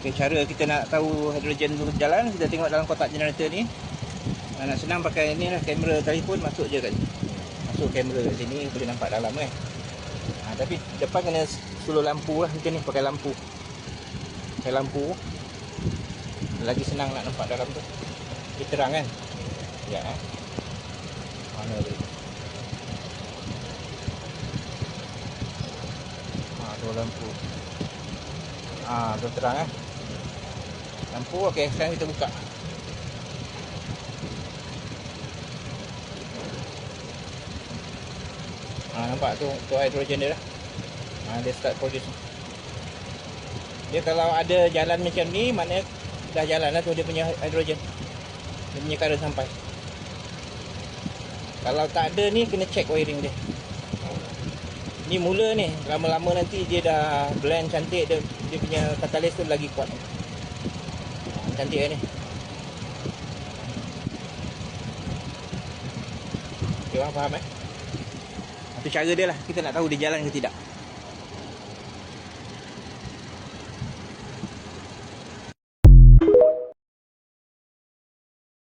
Okay, cara kita nak tahu hidrogen tu berjalan, kita tengok dalam kotak generator ni. Nak senang pakai ni lah, kamera telefon masuk je kat sini. Masuk kamera kat sini, boleh nampak dalam kan. Tapi depan kena suluh lampu lah macam ni, pakai lampu. Pakai lampu lagi senang nak nampak dalam tu. Dia terang kan. Ya. Mana tu? Tu lampu. Tu terang kan. Lampu okey, sekarang kita buka. Nampak tu hidrogen dia dah. Dia start produce. Dia kalau ada jalan macam ni, maknanya dah jalan lah tu dia punya hidrogen. Dia punya current sampai. Kalau tak ada ni, kena check wiring dia. Ni mula ni, lama-lama nanti dia dah blend cantik, dia punya katalis tu lagi kuat. Cantik kan ni. Okay, orang faham Itu cara dia lah, kita nak tahu dia jalan ke tidak.